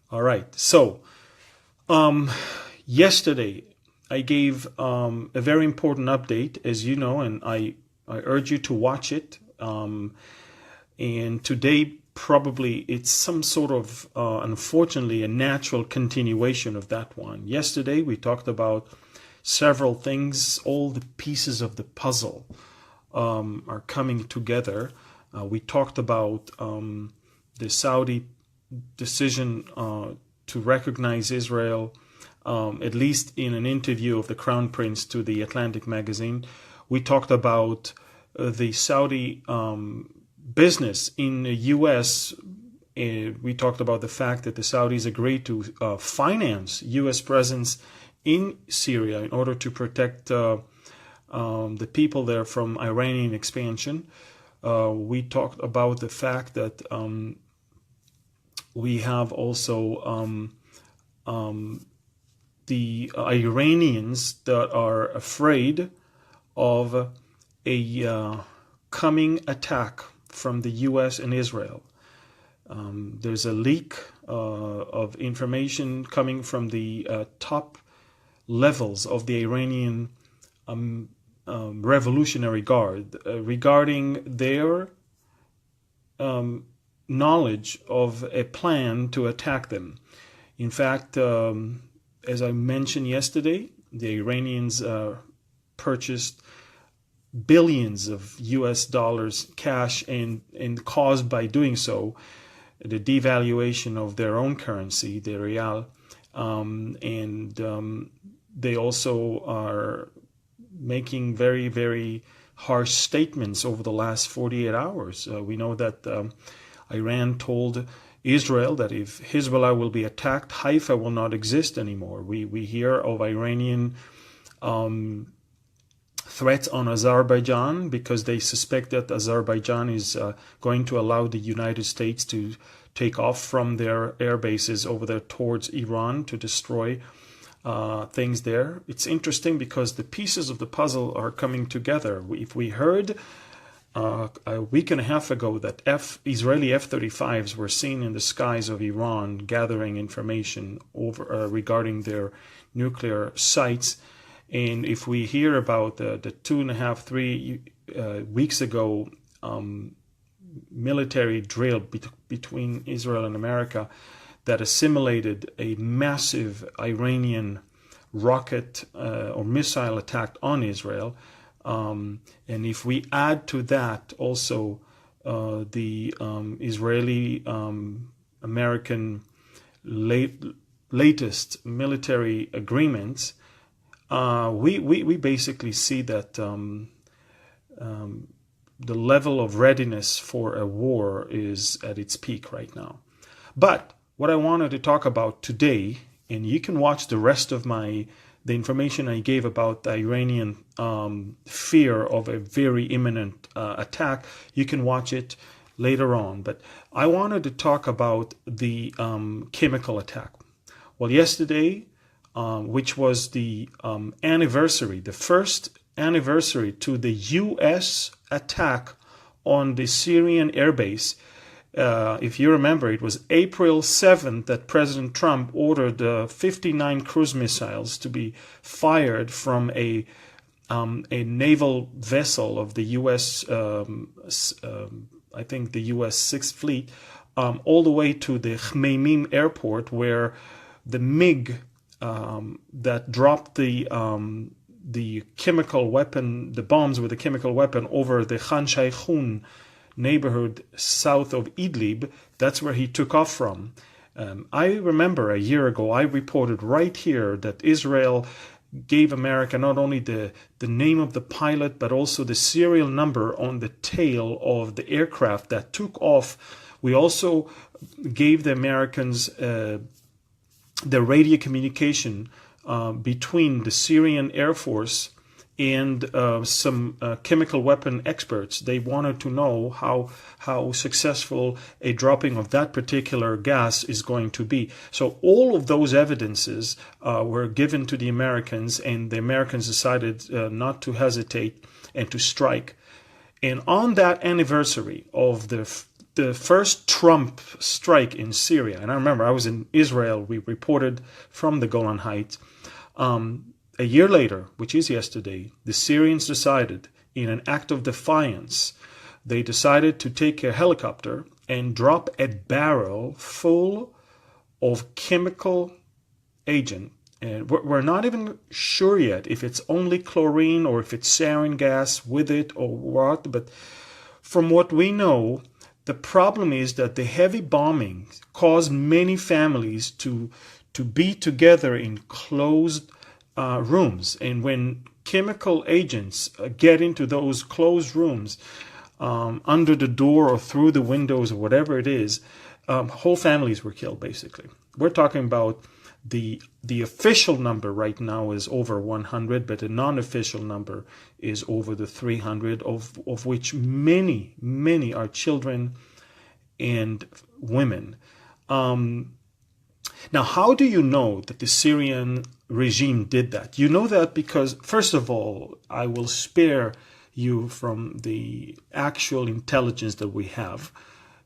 All right. So, yesterday I gave a very important update, as you know, and I urge you to watch it. And today, probably it's some sort of, unfortunately, a natural continuation of that one. Yesterday, we talked about several things. All the pieces of the puzzle are coming together. We talked about the Saudi decision to recognize Israel, at least in an interview of the Crown Prince to the Atlantic magazine. We talked about the Saudi business in the U.S. We talked about the fact that the Saudis agreed to finance U.S. presence in Syria in order to protect the people there from Iranian expansion. We talked about the fact that we have also the Iranians that are afraid of a coming attack from the U.S. and Israel. There's a leak of information coming from the top levels of the Iranian Revolutionary Guard regarding their knowledge of a plan to attack them. In fact, as I mentioned yesterday, the Iranians purchased billions of US dollars cash and caused by doing so the devaluation of their own currency, the rial, and they also are making very, very harsh statements over the last 48 hours. We know that Iran told Israel that if Hezbollah will be attacked, Haifa will not exist anymore. We hear of Iranian threats on Azerbaijan because they suspect that Azerbaijan is going to allow the United States to take off from their air bases over there towards Iran to destroy things there. It's interesting because the pieces of the puzzle are coming together. If we heard a week and a half ago that Israeli F-35s were seen in the skies of Iran gathering information over regarding their nuclear sites, and if we hear about the 2.5, 3 weeks ago military drill between Israel and America that assimilated a massive Iranian rocket or missile attack on Israel, and if we add to that also the Israeli American latest military agreements, we basically see that the level of readiness for a war is at its peak right now. But what I wanted to talk about today, and you can watch the rest of the information I gave about the Iranian fear of a very imminent attack, you can watch it later on. But I wanted to talk about the chemical attack. Well, yesterday, which was the anniversary, the first anniversary to the U.S. attack on the Syrian airbase. If you remember, it was April 7th that President Trump ordered 59 cruise missiles to be fired from a naval vessel of the U.S., I think the U.S. 6th Fleet, all the way to the Khmeimim airport, where the MiG that dropped the chemical weapon, the bombs with the chemical weapon over the Khan Shaykhun neighborhood south of Idlib, that's where he took off from. I remember a year ago, I reported right here that Israel gave America not only the name of the pilot, but also the serial number on the tail of the aircraft that took off. We also gave the Americans the radio communication between the Syrian Air Force and some chemical weapon experts. They wanted to know how successful a dropping of that particular gas is going to be. So all of those evidences were given to the Americans, and the Americans decided not to hesitate and to strike. And on that anniversary of the the first Trump strike in Syria, and I remember I was in Israel, we reported from the Golan Heights. A year later, which is yesterday, the Syrians decided, in an act of defiance, they decided to take a helicopter and drop a barrel full of chemical agent. And we're not even sure yet if it's only chlorine or if it's sarin gas with it or what. But from what we know, the problem is that the heavy bombing caused many families to be together in closed rooms. And when chemical agents get into those closed rooms, under the door or through the windows or whatever it is, whole families were killed, basically. We're talking about the official number right now is over 100, but the non-official number is over the 300, of which many are children and women. Now, how do you know that the Syrian regime did that? You know that because, first of all, I will spare you from the actual intelligence that we have.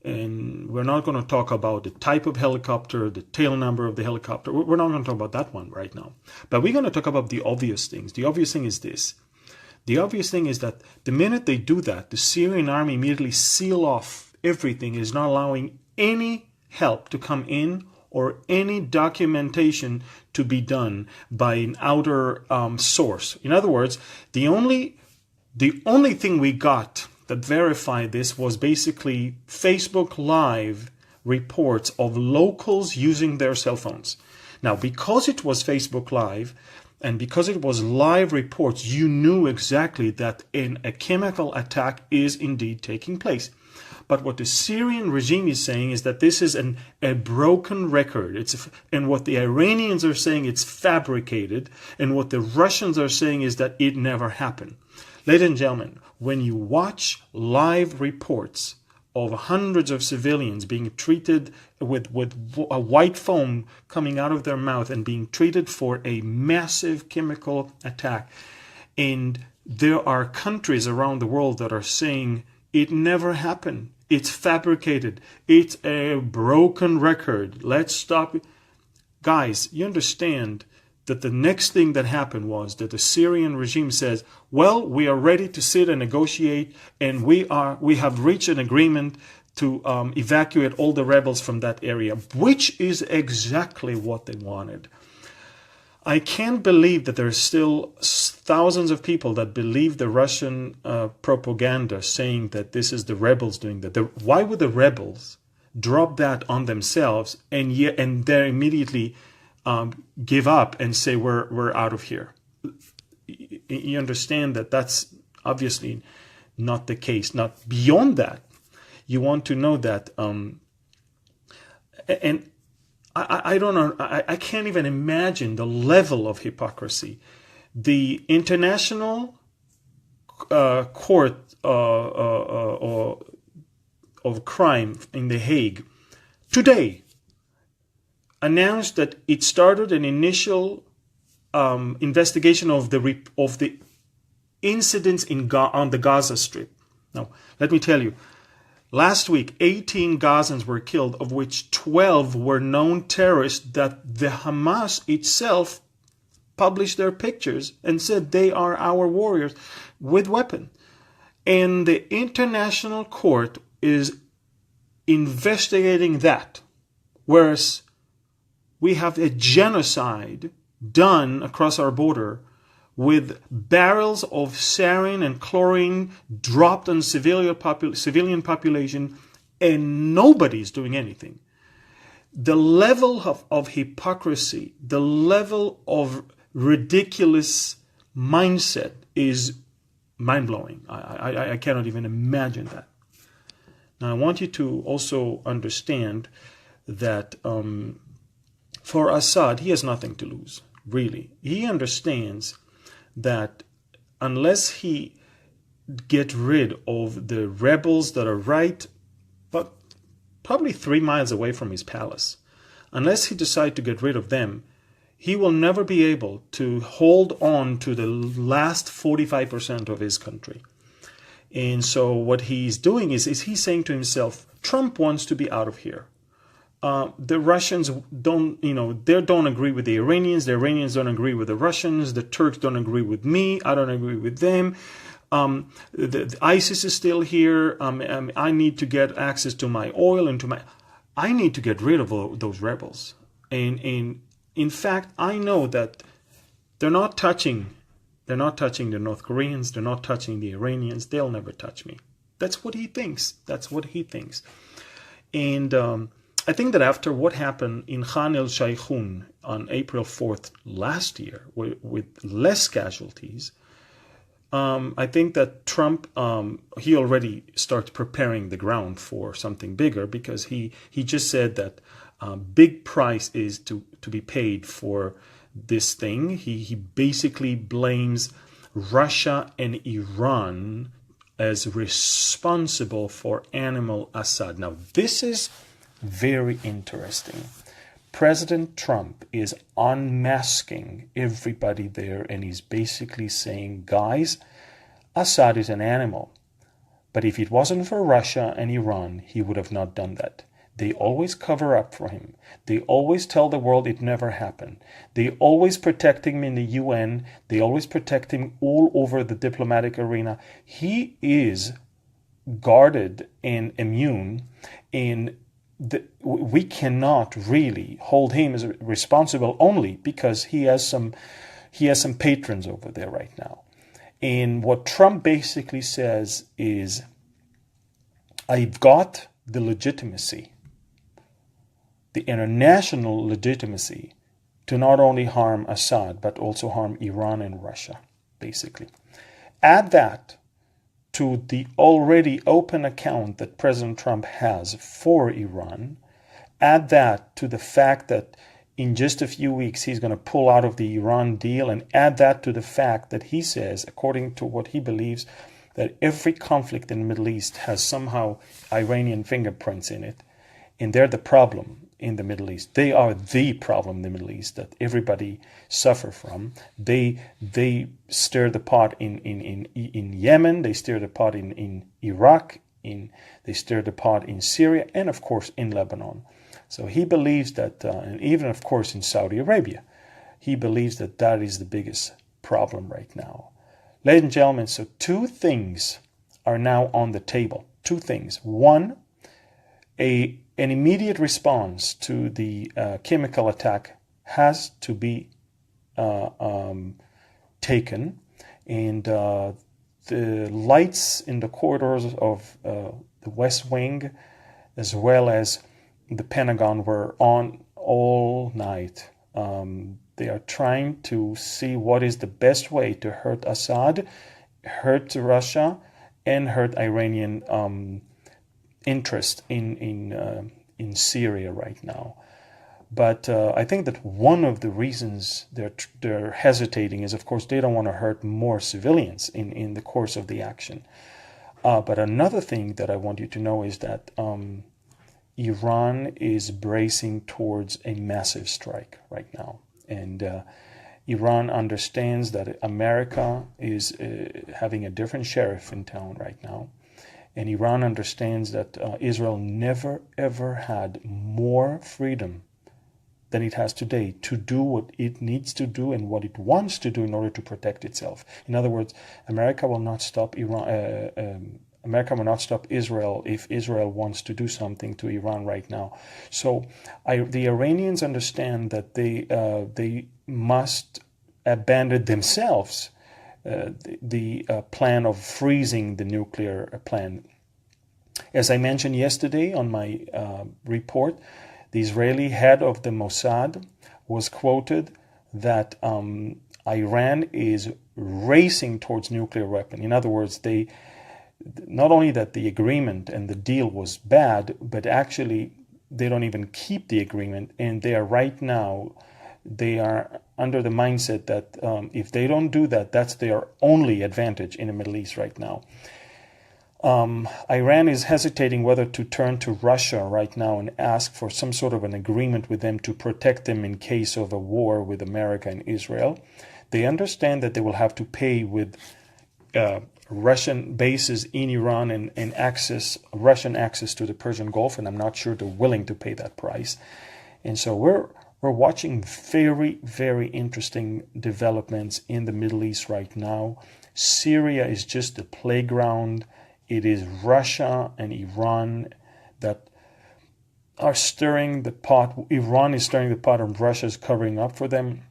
And we're not going to talk about the type of helicopter, the tail number of the helicopter. We're not going to talk about that one right now. But we're going to talk about the obvious things. The obvious thing is this. The obvious thing is that the minute they do that, the Syrian army immediately seal off everything, is not allowing any help to come in or any documentation to be done by an outer source. In other words, the only thing we got that verified this was basically Facebook Live reports of locals using their cell phones. Now, because it was Facebook Live and because it was live reports, you knew exactly that a chemical attack is indeed taking place. But what the Syrian regime is saying is that this is a broken record. And what the Iranians are saying, it's fabricated. And what the Russians are saying is that it never happened. Ladies and gentlemen, when you watch live reports of hundreds of civilians being treated with a white foam coming out of their mouth and being treated for a massive chemical attack, and there are countries around the world that are saying it never happened, it's fabricated, it's a broken record, let's stop it. Guys, you understand that the next thing that happened was that the Syrian regime says, well, we are ready to sit and negotiate, and we have reached an agreement to evacuate all the rebels from that area, which is exactly what they wanted. I can't believe that there's still thousands of people that believe the Russian propaganda saying that this is the rebels doing that. Why would the rebels drop that on themselves and they're immediately give up and say we're out of here? You understand that that's obviously not the case. Not beyond that, you want to know that, and I don't know. I can't even imagine the level of hypocrisy. The International Court of Crime in The Hague today announced that it started an initial investigation of the incidents on the Gaza Strip. Now, let me tell you, last week, 18 Gazans were killed, of which 12 were known terrorists that the Hamas itself published their pictures and said they are our warriors with weapons. And the International Court is investigating that, whereas we have a genocide done across our border with barrels of sarin and chlorine dropped on civilian population, and nobody's doing anything. The level of hypocrisy, the level of ridiculous mindset is mind-blowing. I cannot even imagine that. Now, I want you to also understand that for Assad, he has nothing to lose, really. He understands that unless he get rid of the rebels that are right, but probably 3 miles away from his palace, unless he decides to get rid of them, he will never be able to hold on to the last 45% of his country. And so what he's doing is he's saying to himself, Trump wants to be out of here. The Russians they don't agree with the Iranians don't agree with the Russians, the Turks don't agree with me, I don't agree with them. The ISIS is still here. I need to get access to my oil and I need to get rid of those rebels. And in fact, I know that they're not touching the North Koreans, they're not touching the Iranians, they'll never touch me. That's what he thinks. And I think that after what happened in Khan el-Shaykhun on April 4th last year, with less casualties, I think that Trump, he already starts preparing the ground for something bigger, because he just said that big price is to be paid for this thing. He basically blames Russia and Iran as responsible for animal Assad. Now, this is very interesting. President Trump is unmasking everybody there, and he's basically saying, guys, Assad is an animal. But if it wasn't for Russia and Iran, he would have not done that. They always cover up for him. They always tell the world it never happened. They always protect him in the UN. They always protect him all over the diplomatic arena. He is guarded and immune, and we cannot really hold him as responsible, only because he has some patrons over there right now. And what Trump basically says is, I've got the legitimacy, the international legitimacy, to not only harm Assad, but also harm Iran and Russia, basically. Add that to the already open account that President Trump has for Iran. Add that to the fact that in just a few weeks he's going to pull out of the Iran deal, and add that to the fact that he says, according to what he believes, that every conflict in the Middle East has somehow Iranian fingerprints in it, and they're the problem in the Middle East. They are the problem in the Middle East that everybody suffer from. They stir the pot in Yemen, they stir the pot in Iraq, they stir the pot in Syria, and of course in Lebanon. So he believes that, and even of course in Saudi Arabia, he believes that that is the biggest problem right now. Ladies and gentlemen, so two things are now on the table. Two things. One, an immediate response to the chemical attack has to be taken, and the lights in the corridors of the West Wing, as well as the Pentagon, were on all night. They are trying to see what is the best way to hurt Assad, hurt Russia, and hurt Iranian interest in Syria right now. But I think that one of the reasons they're hesitating is, of course, they don't want to hurt more civilians in the course of the action. But another thing that I want you to know is that Iran is bracing towards a massive strike right now. And Iran understands that America is having a different sheriff in town right now. And Iran understands that Israel never, ever had more freedom than it has today to do what it needs to do and what it wants to do in order to protect itself. In other words, America will not stop America will not stop Israel if Israel wants to do something to Iran right now. So the Iranians understand that they must abandon themselves the plan of freezing the nuclear plan. As I mentioned yesterday on my report, the Israeli head of the Mossad was quoted that Iran is racing towards nuclear weapon. In other words, they not only that the agreement and the deal was bad, but actually they don't even keep the agreement, and they are right now, they are under the mindset that if they don't do that, that's their only advantage in the Middle East right now. Iran is hesitating whether to turn to Russia right now and ask for some sort of an agreement with them to protect them in case of a war with America and Israel. They understand that they will have to pay with Russian bases in Iran and Russian access to the Persian Gulf, and I'm not sure they're willing to pay that price. And so we're watching very, very interesting developments in the Middle East right now. Syria is just the playground. It is Russia and Iran that are stirring the pot. Iran is stirring the pot and Russia is covering up for them.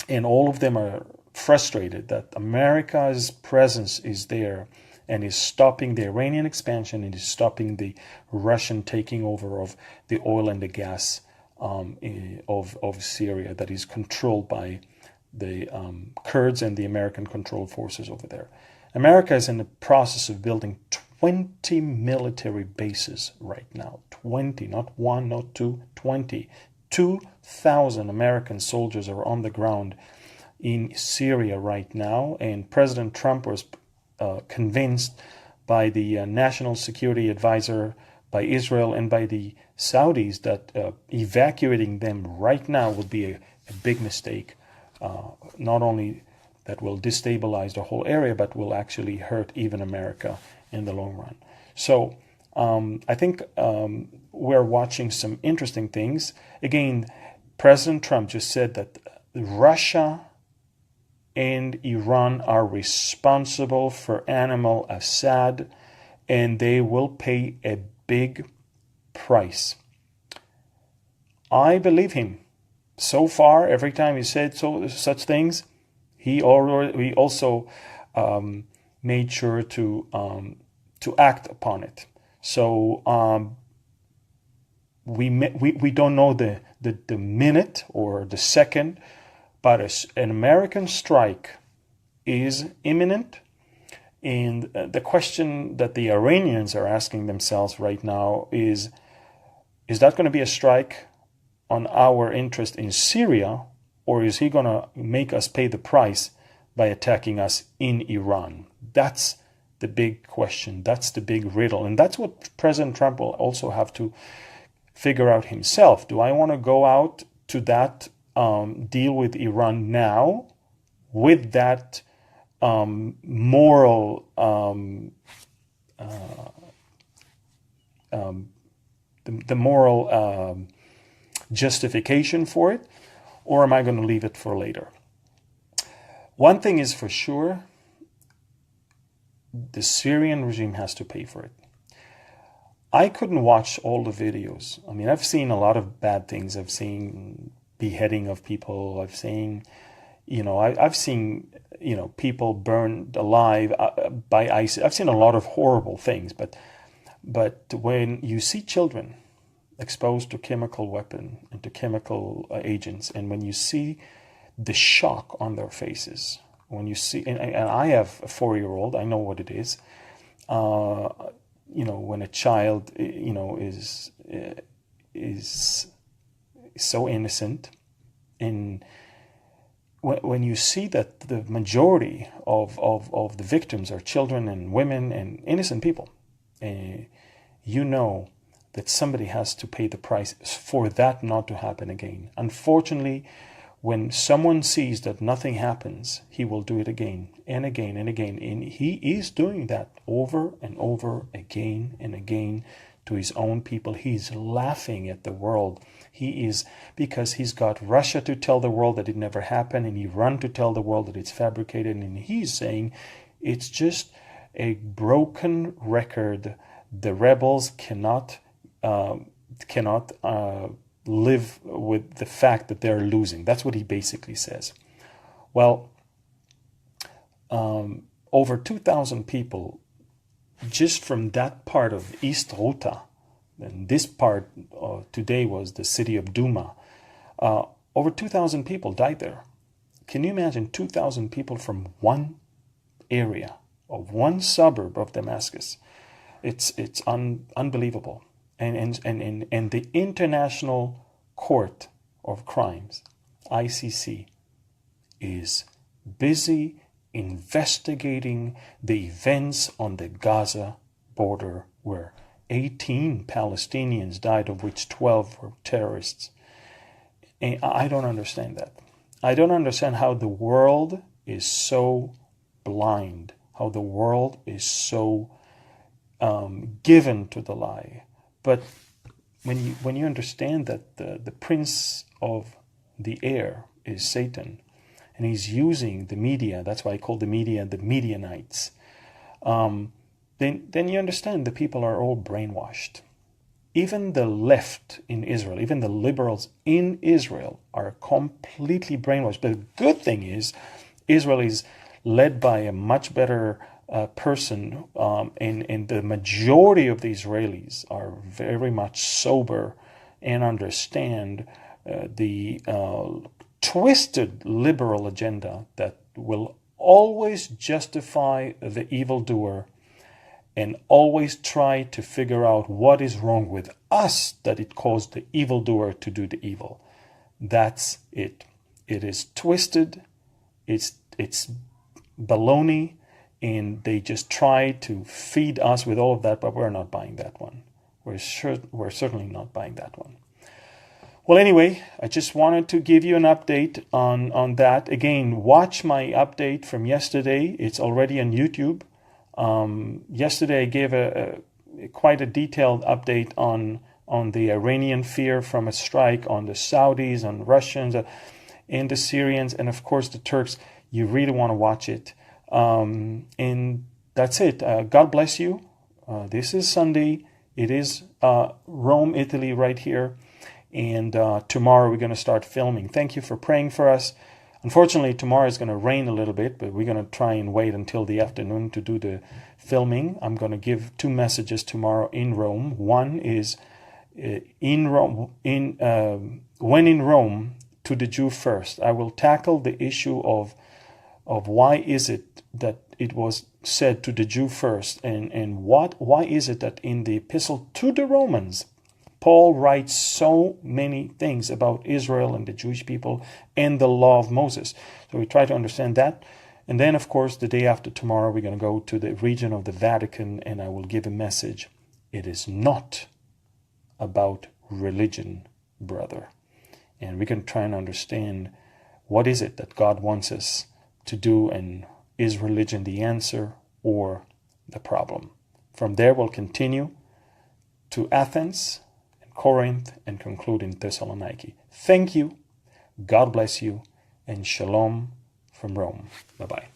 And all of them are frustrated that America's presence is there and is stopping the Iranian expansion and is stopping the Russian taking over of the oil and the gas of Syria that is controlled by the Kurds and the American controlled forces over there. America is in the process of building 20 military bases right now. 20, not one, not two, 20. 2,000 American soldiers are on the ground in Syria right now, and President Trump was convinced by the National Security Advisor, by Israel, and by the Saudis that evacuating them right now would be a big mistake. Not only that will destabilize the whole area, but will actually hurt even America in the long run. So I think we're watching some interesting things. Again, President Trump just said that Russia and Iran are responsible for animal Assad, and they will pay a big price. I believe him. So far, every time he said such things, he also made sure to act upon it. So we don't know the minute or the second, but an American strike is imminent. And the question that the Iranians are asking themselves right now is that going to be a strike on our interest in Syria, or is he going to make us pay the price by attacking us in Iran? That's the big question. That's the big riddle. And that's what President Trump will also have to figure out himself. Do I want to go out to that deal with Iran now with that moral the moral justification for it, or am I going to leave it for later? One thing is for sure, the Syrian regime has to pay for it. I couldn't watch all the videos. I mean, I've seen a lot of bad things. I've seen beheading of people. I've seen, I've seen, people burned alive by ISIS. I've seen a lot of horrible things. But when you see children exposed to chemical weapon and to chemical agents, and when you see the shock on their faces, when you see, and I have a 4-year-old, I know what it is. When a child, is so innocent, and when you see that the majority of the victims are children and women and innocent people, that somebody has to pay the price for that not to happen again. Unfortunately, when someone sees that nothing happens, he will do it again and again and again. And he is doing that over and over again and again to his own people. He's laughing at the world. He is, because he's got Russia to tell the world that it never happened, and Iran to tell the world that it's fabricated. And he's saying it's just a broken record. The rebels cannot live with the fact that they're losing. That's what he basically says. Well, over 2,000 people just from that part of East Ghouta, and this part today was the city of Douma. Over 2,000 people died there. Can you imagine 2,000 people from one area of one suburb of Damascus? It's unbelievable. And the International Court of Crimes, ICC, is busy investigating the events on the Gaza border where 18 Palestinians died, of which 12 were terrorists. And I don't understand that. I don't understand how the world is so blind, how the world is so given to the lie. But when you understand that the prince of the air is Satan, and he's using the media, that's why I call the media the Medianites, then you understand the people are all brainwashed. Even the left in Israel, even the liberals in Israel are completely brainwashed. But the good thing is, Israel is led by a much better person, and the majority of the Israelis are very much sober and understand the twisted liberal agenda that will always justify the evildoer and always try to figure out what is wrong with us that it caused the evildoer to do the evil. That's it. It is twisted. It's baloney, and they just try to feed us with all of that, but we're not buying that one. We're certainly not buying that one. Well, anyway, I just wanted to give you an update on that. Again, watch my update from yesterday. It's already on YouTube. Yesterday I gave quite a detailed update on the Iranian fear from a strike, on the Saudis, on Russians, and the Syrians, and of course the Turks. You really want to watch it. And that's it. God bless you. This is Sunday. It is Rome, Italy right here. And tomorrow we're going to start filming. Thank you for praying for us. Unfortunately, tomorrow is going to rain a little bit, but we're going to try and wait until the afternoon to do the filming. I'm going to give 2 messages tomorrow in Rome. One is in Rome, when in Rome, to the Jew first. I will tackle the issue of why is it that it was said to the Jew first, and why is it that in the epistle to the Romans, Paul writes so many things about Israel and the Jewish people and the law of Moses. So we try to understand that. And then, of course, the day after tomorrow, we're going to go to the region of the Vatican, and I will give a message. It is not about religion, brother. And we can try and understand what is it that God wants us to do, and is religion the answer or the problem? From there, we'll continue to Athens, Corinth, and conclude in Thessaloniki. Thank you, God bless you, and shalom from Rome. Bye-bye.